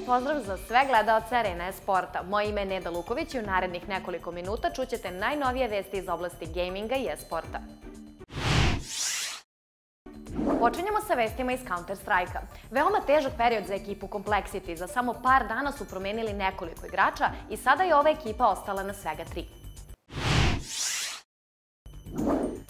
pozdrav za sve gledaoce Arena e-sporta. Moje ime je Neda Luković i u narednih nekoliko minuta čućete najnovije vesti iz oblasti gaminga i e-sporta. Počinjemo sa vestima iz Counter-Strike-a. Veoma težak period za ekipu Complexity. Za samo par dana su promenili nekoliko igrača i sada je ova ekipa ostala na svega 3.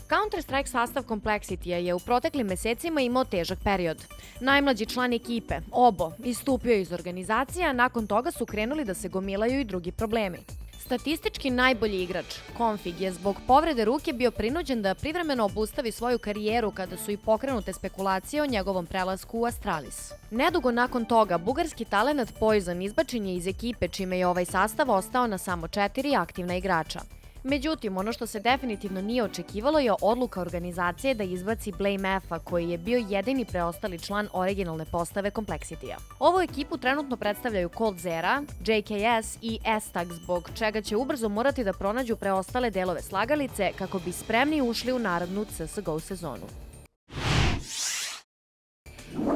Counter-Strike sastav Complexity-a je u proteklim mesecima imao težak period. Najmlađi član ekipe, Obo, istupio je iz organizacije, a nakon toga su krenuli da se gomilaju i drugi problemi. Statistički najbolji igrač, Config, je zbog povrede ruke bio prinuđen da privremeno obustavi svoju karijeru kada su i pokrenute spekulacije o njegovom prelasku u Astralis. Nedugo nakon toga, bugarski talenat Poison izbačen je iz ekipe, čime je ovaj sastav ostao na samo 4 aktivna igrača. Međutim, ono što se definitivno nije očekivalo je odluka organizacije da izbaci Blame F-a, koji je bio jedini preostali član originalne postave Complexity-a. Ovu ekipu trenutno predstavljaju Coldzera, JKS i S-Tag, zbog čega će ubrzo morati da pronađu preostale delove slagalice kako bi spremni ušli u narednu CSGO sezonu.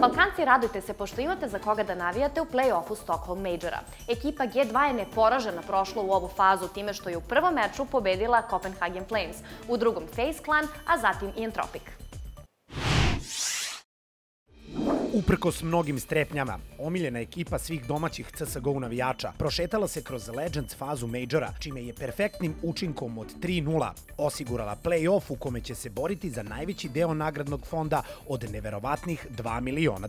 Balkanci, radujte se pošto imate za koga da navijate u play-offu Stockholm Majora. Ekipa G2 je neporažena prošla u ovu fazu time što je u prvom meču pobedila Copenhagen Flames, u drugom FaZe Clan, a zatim i Entropic. Uprkos mnogim strepnjama, omiljena ekipa svih domaćih CSGO navijača prošetala se kroz Legends fazu Majora, čime je perfektnim učinkom od 3:0 osigurala play-off u kome će se boriti za najveći deo nagradnog fonda od neverovatnih $2 miliona.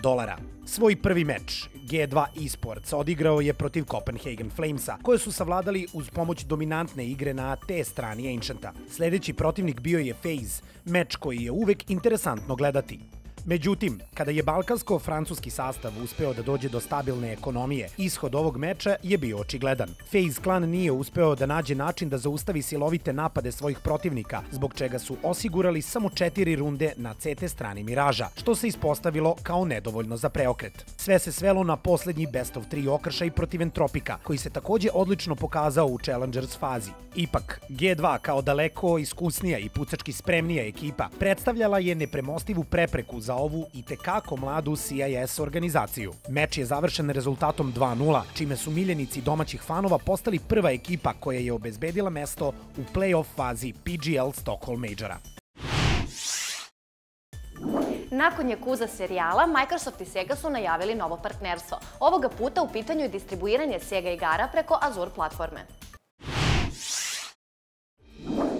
Svoj prvi meč G2 Esports odigrao je protiv Copenhagen Flamesa, koje su savladali uz pomoć dominantne igre na te strani Ancienta. Sledeći protivnik bio je FaZe, meč koji je uvek interesantno gledati. Međutim, kada je balkansko-francuski sastav uspeo da dođe do stabilne ekonomije, ishod ovog meča je bio očigledan. FaZe Clan nije uspeo da nađe način da zaustavi silovite napade svojih protivnika, zbog čega su osigurali samo 4 runde na CT strani Miraža, što se ispostavilo kao nedovoljno za preokret. Sve se svelo na poslednji best of 3 okršaj protiv Entropika, koji se takođe odlično pokazao u Challengers fazi. Ipak, G2 kao daleko iskusnija i pucački spremnija ekipa predstavljala je nepremostivu prepreku za ovu i tekako mladu CIS organizaciju. Meč je završen rezultatom 2:0, čime su miljenici domaćih fanova postali prva ekipa koja je obezbedila mesto u play-off fazi PGL Stockholm Majora. Nakon Yakuza serijala, Microsoft i Sega su najavili novo partnerstvo. Ovoga puta u pitanju je distribuiranje Sega igara preko Azure platforme.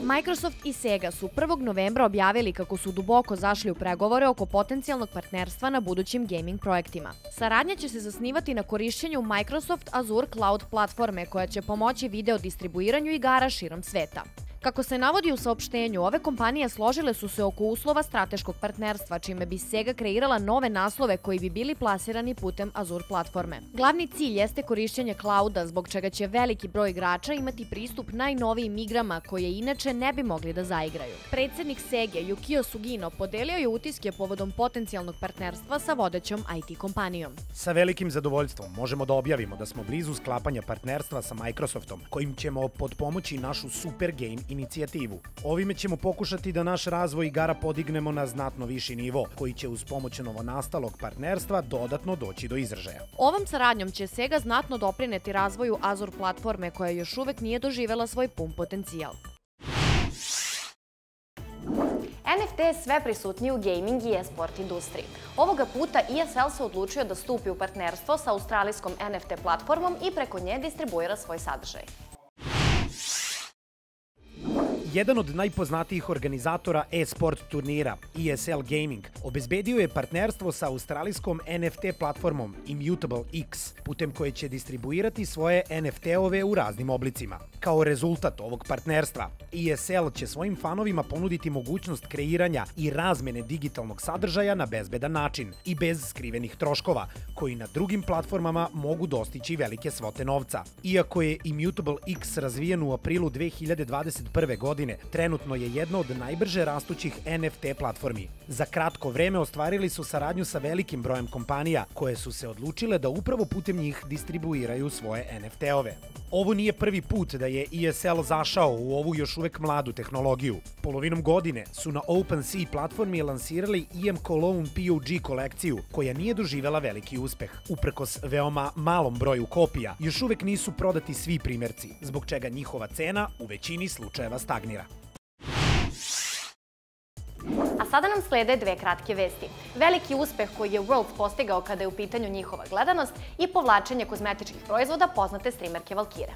Microsoft i Sega su 1. novembra objavili kako su duboko zašli u pregovore oko potencijalnog partnerstva na budućim gaming projektima. Saradnja će se zasnivati na korišćenju Microsoft Azure Cloud platforme koja će pomoći video distribuiranju igara širom sveta. Kako se navodi u saopštenju, ove kompanije složile su se oko uslova strateškog partnerstva, čime bi Sega kreirala nove naslove koji bi bili plasirani putem Azure platforme. Glavni cilj jeste korišćenje clouda, zbog čega će veliki broj igrača imati pristup najnovijim igrama koje inače ne bi mogli da zaigraju. Predsednik Sege, Yukio Sugino, podelio je utiske povodom potencijalnog partnerstva sa vodećom IT kompanijom. Sa velikim zadovoljstvom možemo da objavimo da smo blizu sklapanja partnerstva sa Microsoftom, kojim ćemo potpomoći našu Super Game inicijativu. Ovime ćemo pokušati da naš razvoj igara podignemo na znatno viši nivo, koji će uz pomoć novonastalog partnerstva dodatno doći do izražaja. Ovom saradnjom će Sega znatno doprineti razvoju Azure platforme koja još uvek nije doživela svoj pun potencijal. NFT je sve prisutniji u gaming i e-sport industriji. Ovoga puta ESL se odlučio da stupi u partnerstvo sa australijskom NFT platformom i preko nje distribuira svoj sadržaj. Jedan od najpoznatijih organizatora e-sport turnira, ESL Gaming, obezbedio je partnerstvo sa australijskom NFT platformom Immutable X, putem koje će distribuirati svoje NFT-ove u raznim oblicima. Kao rezultat ovog partnerstva, ESL će svojim fanovima ponuditi mogućnost kreiranja i razmene digitalnog sadržaja na bezbedan način i bez skrivenih troškova, koji na drugim platformama mogu dostići velike svote novca. Iako je Immutable X razvijen u aprilu 2021. godine, godine trenutno je jedna od najbrže rastućih NFT platformi. Za kratko vreme ostvarili su saradnju sa velikim brojem kompanija koje su se odlučile da upravo putem njih distribuiraju svoje NFT-ove. Ovo nije prvi put da je ESL zašao u ovu još uvek mladu tehnologiju. Polovinom godine su na OpenSea platformi lansirali EM Cologne POG kolekciju, koja nije doživela veliki uspeh. Uprkos veoma malom broju kopija, još uvek nisu prodati svi primerci, zbog čega njihova cena u većini slučajeva stagnira. A sada nam slede dve kratke vesti. Veliki uspeh koji je Worlds postigao kada je u pitanju njihova gledanost i povlačenje kozmetičkih proizvoda poznate streamerke Valkyrie.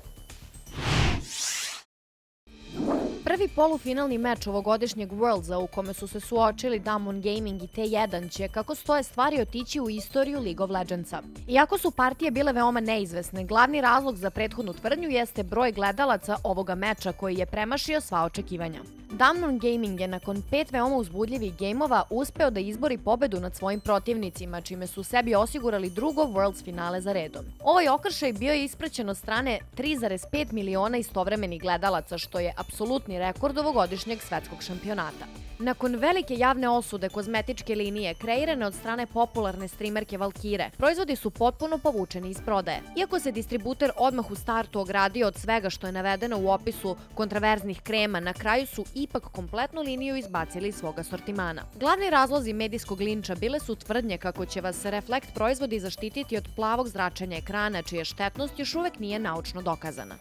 Prvi polufinalni meč ovogodišnjeg Worldsa u kome su se suočili Damwon Gaming i T1 će, kako stoje stvari, otići u istoriju League of Legendsa. Iako su partije bile veoma neizvesne, glavni razlog za prethodnu tvrdnju jeste broj gledalaca ovoga meča koji je premašio sva očekivanja. Damwon Gaming je nakon 5 veoma uzbudljivih gejmova uspeo da izbori pobedu nad svojim protivnicima, čime su sebi osigurali drugo Worlds finale za redom. Ovaj okršaj bio je ispraćen od strane 3,5 miliona istovremenih gledalaca, što je apsolutni rekord ovogodišnjeg svetskog šampionata. Nakon velike javne osude kozmetičke linije kreirane od strane popularne streamerke Valkyrie, proizvodi su potpuno povučeni iz prodaje. Iako se distributer odmah u startu ogradio od svega što je navedeno u opisu kontraverznih krema, na kraju su ipak kompletnu liniju izbacili iz svog asortimana. Glavni razlozi medijskog linča bile su tvrdnje kako će vas Reflekt proizvodi zaštititi od plavog zračenja ekrana, čija štetnost još uvek nije naučno dokazana.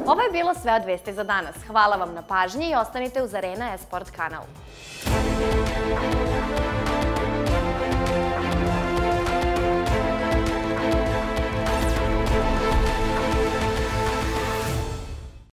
Ovo je bilo sve od vesti za danas. Hvala vam na pažnji i ostanite uz Arena Esport kanal.